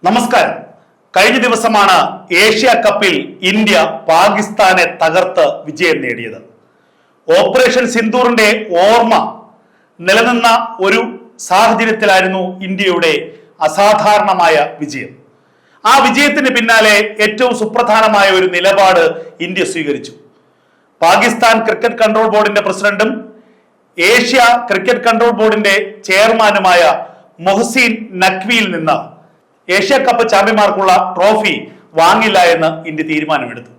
നമസ്കാരം. കഴിഞ്ഞ ദിവസമാണ് ഏഷ്യ കപ്പിൽ ഇന്ത്യ പാകിസ്ഥാനെ തകർത്ത് വിജയം നേടിയത്. ഓപ്പറേഷൻ സിന്ദൂറിന്റെ ഓർമ്മ നിലനിന്ന ഒരു സാഹചര്യത്തിലായിരുന്നു ഇന്ത്യയുടെ അസാധാരണമായ വിജയം. ആ വിജയത്തിന് പിന്നാലെ ഏറ്റവും സുപ്രധാനമായ ഒരു നിലപാട് ഇന്ത്യ സ്വീകരിച്ചു. പാകിസ്ഥാൻ ക്രിക്കറ്റ് കൺട്രോൾ ബോർഡിന്റെ പ്രസിഡന്റും ഏഷ്യ ക്രിക്കറ്റ് കൺട്രോൾ ബോർഡിന്റെ ചെയർമാനുമായ മൊഹ്സിൻ നഖ്വിയിൽ നിന്ന് ഏഷ്യ കപ്പ് ചാമ്പ്യന്മാർക്കുള്ള ട്രോഫി വാങ്ങില്ല എന്ന് ഇന്ത്യ തീരുമാനമെടുത്തു.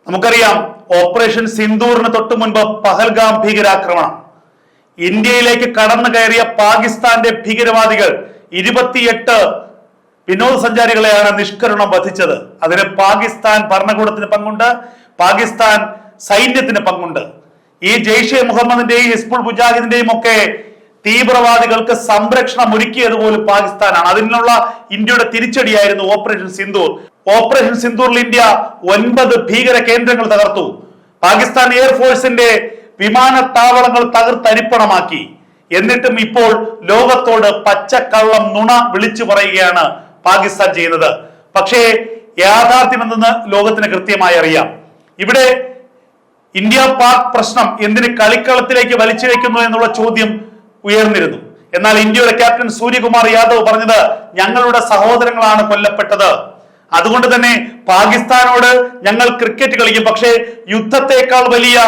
നമുക്കറിയാം, ഓപ്പറേഷൻ സിന്ദൂറിന് തൊട്ടു മുൻപ് പഹൽഗാം ഭീകരാക്രമണം, ഇന്ത്യയിലേക്ക് കടന്നു കയറിയ പാകിസ്ഥാന്റെ ഭീകരവാദികൾ 28 വിനോദസഞ്ചാരികളെയാണ് നിഷ്കരുണം വധിച്ചത്. അതിന് പാകിസ്ഥാൻ ഭരണകൂടത്തിന് പങ്കുണ്ട്, പാകിസ്ഥാൻ സൈന്യത്തിന് പങ്കുണ്ട്. ഈ ജെയ്ഷെ മുഹമ്മദിന്റെയും ഹിസ്ബുൾ മുജാഹിദിന്റെയും ഒക്കെ തീവ്രവാദികൾക്ക് സംരക്ഷണം ഒരുക്കിയത് പോലും പാകിസ്ഥാനാണ്. അതിനുള്ള ഇന്ത്യയുടെ തിരിച്ചടിയായിരുന്നു ഓപ്പറേഷൻ സിന്ദൂർ. ഓപ്പറേഷൻ സിന്ദൂറിൽ ഇന്ത്യ 9 ഭീകര കേന്ദ്രങ്ങൾ തകർത്തു. പാകിസ്ഥാൻ എയർഫോഴ്സിന്റെ വിമാനത്താവളങ്ങൾ തകർത്തരിപ്പണമാക്കി. എന്നിട്ടും ഇപ്പോൾ ലോകത്തോട് പച്ചക്കള്ളം നുണ വിളിച്ചു പറയുകയാണ് പാകിസ്ഥാൻ ചെയ്യുന്നത്. പക്ഷേ യാഥാർത്ഥ്യം എന്തെന്ന് ലോകത്തിന് കൃത്യമായി അറിയാം. ഇവിടെ ഇന്ത്യ പാക് പ്രശ്നം എന്തിന് കളിക്കളത്തിലേക്ക് വലിച്ചിഴയ്ക്കുന്നു എന്നുള്ള ചോദ്യം ഉയർന്നിരുന്നു. എന്നാൽ ഇന്ത്യയുടെ ക്യാപ്റ്റൻ സൂര്യകുമാർ യാദവ് പറഞ്ഞത്, ഞങ്ങളുടെ സഹോദരങ്ങളാണ് കൊല്ലപ്പെട്ടത്, അതുകൊണ്ട് തന്നെ പാകിസ്ഥാനോട് ഞങ്ങൾ ക്രിക്കറ്റ് കളിക്കും, പക്ഷേ യുദ്ധത്തെക്കാൾ വലിയ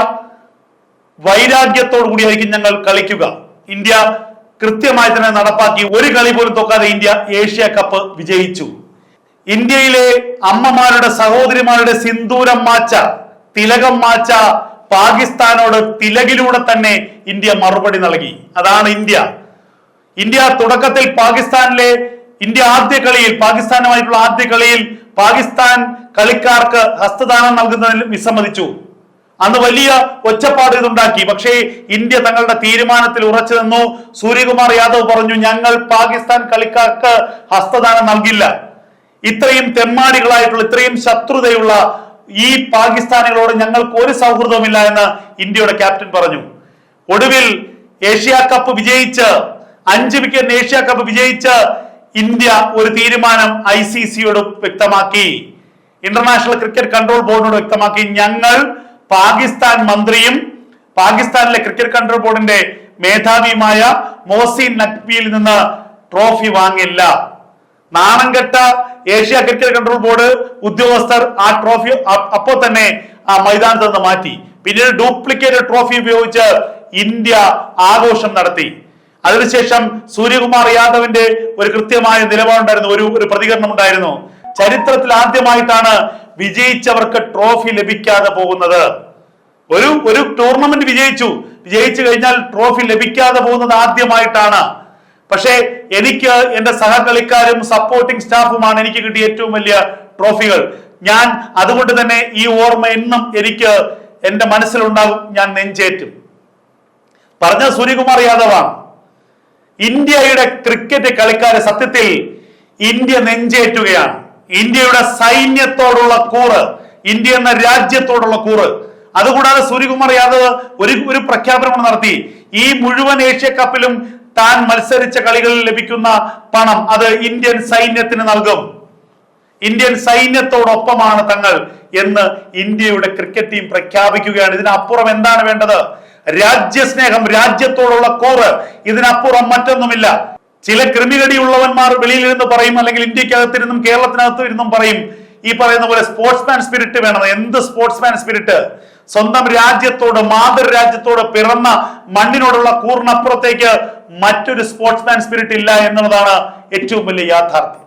വൈരാഗ്യത്തോടു കൂടിയായിരിക്കും ഞങ്ങൾ കളിക്കുക. ഇന്ത്യ കൃത്യമായി തന്നെ നടപ്പാക്കി. ഒരു കളി പോലും തോക്കാതെ ഇന്ത്യ ഏഷ്യ കപ്പ് വിജയിച്ചു. ഇന്ത്യയിലെ അമ്മമാരുടെ സഹോദരിമാരുടെ സിന്ദൂരം മാച്ച, തിലകം മാച്ച പാകിസ്ഥാനോട് തിലകിലൂടെ തന്നെ ഇന്ത്യ മറുപടി നൽകി. അതാണ് ഇന്ത്യ. ഇന്ത്യ തുടക്കത്തിൽ ഇന്ത്യ ആദ്യ കളിയിൽ പാകിസ്ഥാനുമായിട്ടുള്ള ആദ്യ കളിയിൽ പാകിസ്ഥാൻ കളിക്കാർക്ക് ഹസ്തദാനം നൽകുന്നതിൽ വിസമ്മതിച്ചു. അന്ന് വലിയ ഒച്ചപ്പാട് ഇതുണ്ടാക്കി. പക്ഷേ ഇന്ത്യ തങ്ങളുടെ തീരുമാനത്തിൽ ഉറച്ചു നിന്നു. സൂര്യകുമാർ യാദവ് പറഞ്ഞു, ഞങ്ങൾ പാകിസ്ഥാൻ കളിക്കാർക്ക് ഹസ്തദാനം നൽകില്ല. ഇത്രയും തെമ്മാടികളായിട്ടുള്ള, ഇത്രയും ശത്രുതയുള്ള ഈ പാകിസ്ഥാനികളോട് ഞങ്ങൾക്ക് ഒരു സൗഹൃദവുമില്ല എന്ന് ഇന്ത്യയുടെ ക്യാപ്റ്റൻ പറഞ്ഞു. ഒടുവിൽ ഏഷ്യ കപ്പ് വിജയിച്ച് 5 വിക്കറ്റ് ഏഷ്യ കപ്പ് വിജയിച്ച് ഇന്ത്യ ഒരു തീരുമാനം ICCയോട് വ്യക്തമാക്കി, ഇന്റർനാഷണൽ ക്രിക്കറ്റ് കൺട്രോൾ ബോർഡിനോട് വ്യക്തമാക്കി. ഞങ്ങൾ പാകിസ്ഥാൻ മന്ത്രിയും പാകിസ്ഥാനിലെ ക്രിക്കറ്റ് കൺട്രോൾ ബോർഡിന്റെ മേധാവിയുമായ മൊഹ്സിൻ നഖ്വിയിൽ നിന്ന് ട്രോഫി വാങ്ങില്ല. നാണംകെട്ട ഏഷ്യ ക്രിക്കറ്റ് കൺട്രോൾ ബോർഡ് ഉദ്യോഗസ്ഥർ ആ ട്രോഫി അപ്പോൾ തന്നെ ആ മൈതാനത്ത് നിന്ന് മാറ്റി. പിന്നീട് ഡ്യൂപ്ലിക്കേറ്റ് ട്രോഫി ഉപയോഗിച്ച് ഇന്ത്യ ആഘോഷം നടത്തി. അതിനുശേഷം സൂര്യകുമാർ യാദവിന്റെ ഒരു കൃത്യമായ നിലപാടുണ്ടായിരുന്നു, ഒരു പ്രതികരണം ഉണ്ടായിരുന്നു. ചരിത്രത്തിൽ ആദ്യമായിട്ടാണ് വിജയിച്ചവർക്ക് ട്രോഫി ലഭിക്കാതെ പോകുന്നത്. ഒരു ടൂർണമെന്റ് വിജയിച്ചു കഴിഞ്ഞാൽ ട്രോഫി ലഭിക്കാതെ പോകുന്നത് ആദ്യമായിട്ടാണ്. പക്ഷേ എനിക്ക് എന്റെ സഹകളിക്കാരും സപ്പോർട്ടിംഗ് സ്റ്റാഫുമാണ് എനിക്ക് കിട്ടിയ ഏറ്റവും വലിയ ട്രോഫികൾ. ഞാൻ അതുകൊണ്ട് തന്നെ ഈ ഓർമ്മ എന്നും എനിക്ക് എന്റെ മനസ്സിലുണ്ടാകും, ഞാൻ നെഞ്ചേറ്റും. പറഞ്ഞ സൂര്യകുമാർ യാദവാണ്. ഇന്ത്യയുടെ ക്രിക്കറ്റ് കളിക്കാരെ സത്യത്തിൽ ഇന്ത്യ നെഞ്ചേറ്റുകയാണ്. ഇന്ത്യയുടെ സൈന്യത്തോടുള്ള കൂറ്, ഇന്ത്യ എന്ന രാജ്യത്തോടുള്ള കൂറ്. അതുകൂടാതെ സൂര്യകുമാർ യാദവ് ഒരു പ്രഖ്യാപനം നടത്തി. ഈ മുഴുവൻ ഏഷ്യ കപ്പിലും താൻ മത്സരിച്ച കളികളിൽ ലഭിക്കുന്ന പണം അത് ഇന്ത്യൻ സൈന്യത്തിന് നൽകും. ഇന്ത്യൻ സൈന്യത്തോടൊപ്പമാണ് തങ്ങൾ എന്ന് ഇന്ത്യയുടെ ക്രിക്കറ്റ് ടീം പ്രഖ്യാപിക്കുകയാണ്. ഇതിനപ്പുറം എന്താണ് വേണ്ടത്? രാജ്യസ്നേഹം, രാജ്യത്തോടുള്ള കൂറ്, ഇതിനപ്പുറം മറ്റൊന്നുമില്ല. ചില ക്രിമികടിയുള്ളവന്മാർ വെളിയിൽ ഇരുന്ന് പറയും, അല്ലെങ്കിൽ ഇന്ത്യക്കകത്തിരുന്നും കേരളത്തിനകത്ത് ഇരുന്നും പറയും, ഈ പറയുന്ന പോലെ സ്പോർട്സ്മാൻ സ്പിരിറ്റ് വേണം. എന്ത് സ്പോർട്സ്മാൻ സ്പിരിറ്റ്? സ്വന്തം രാജ്യത്തോട്, മാതൃരാജ്യത്തോട്, പിറന്ന മണ്ണിനോടുള്ള കൂറിനപ്പുറത്തേക്ക് മറ്റൊരു സ്പോർട്സ്മാൻ സ്പിരിറ്റ് ഇല്ല എന്നുള്ളതാണ് ഏറ്റവും വലിയ യാഥാർത്ഥ്യം.